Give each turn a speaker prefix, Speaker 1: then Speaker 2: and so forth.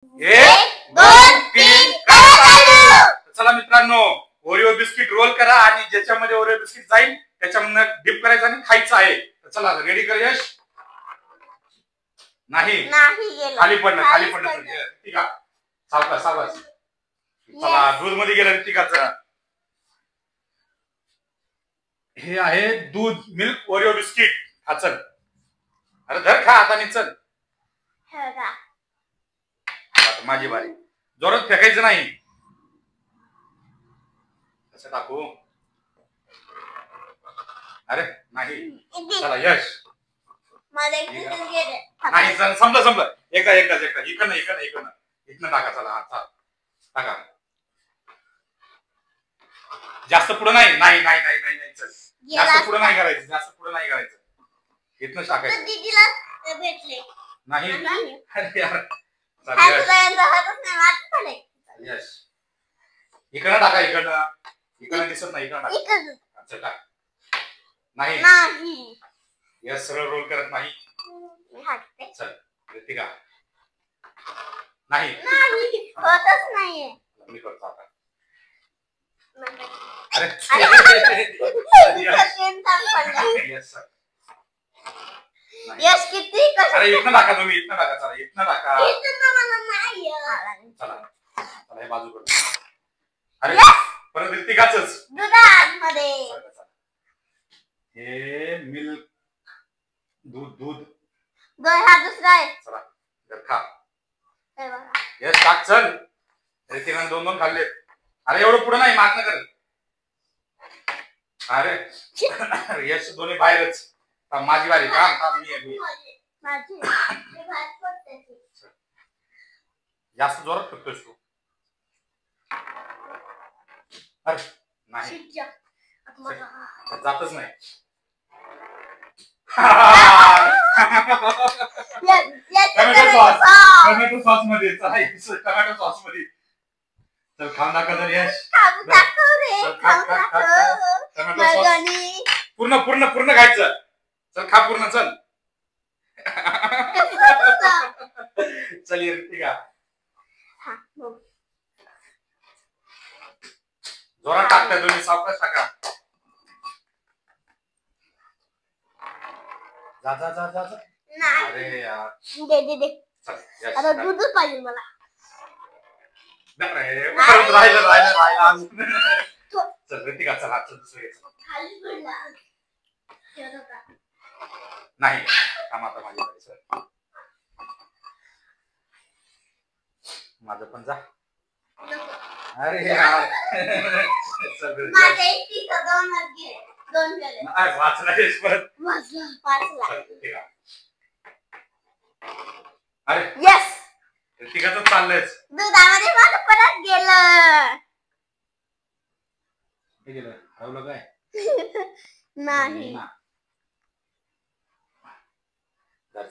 Speaker 1: 1 2 3 चला मित्रांनो, Oreo biscuit role करा आणि ज्याच्यामध्ये ओरिओ बिस्किट जाईल त्याच्यामध्ये डिप करायचं आणि खायचं आहे. चला रेडी कर यश. नाही खाली पडणं ठीक आहे. सावकाश चला दूध मध्ये गेलं ऋतिकाचं. हे आहे दूध मिल्क ओरिओ बिस्किट. हा चल, अरे धर खा आता. चल माझी बारी. जोरात फेकायचं नाही. कसं टाकू? अरे नाही. चला यश. नाही संपलं. एकदाच इकडनं टाका. चला हा टाका. जास्त पुढे नाही. चल जास्त पुढे नाही करायचं. इथनं टाकायचं. नाही अरे यार. यश इकडनं टाका. इकडनं दिसत नाही. इकडनं टाका. नाही यश सरळ रोल करत नाही. चल ऋतिका. नाही
Speaker 2: होतच नाहीये.
Speaker 1: मी करतो आता. अरे
Speaker 2: यश किती
Speaker 1: अरे इथनं टाका तुम्ही. इथनं टाका. चला हे बाजू कर. अरे परत ऋतिकाचंच
Speaker 2: दुधामध्ये.
Speaker 1: हे मिल्क दूध
Speaker 2: हा दुसरा आहे.
Speaker 1: चला जर खा. यश टाक. चल ऋतिकाने 2 खाल्ले. अरे एवढं पुढे नाही. मागणं कर. अरे यश दोन्ही बाहेरच. माझी बारी. मी जास्त जोरात फेकतोस तू. अरे नाही जातच नाही. टोमॅटो सॉस मध्ये. टोमॅटो सॉस मध्ये. चल खाऊन दाखव तर यश. टोमॅटो सॉस पूर्ण खायचं. चल खा पूर्ण. चल चल ये ऋतिका. जोरात टाकताय तुम्ही. सावकाश टाका. जा. अरे यार
Speaker 2: दे. आता दूधच पाहिजे मला.
Speaker 1: राहिला. चल ऋतिका चल हात दुसरं नाही. थांब आता माझी बारी. सर माझं पण जा. अरे यार वाचला परत. अरे
Speaker 2: यस
Speaker 1: ऋतिकाचं चाललंयच.
Speaker 2: दुधामध्ये माझं परत गेलं.
Speaker 1: हरवलं काय?
Speaker 2: नाही
Speaker 1: चल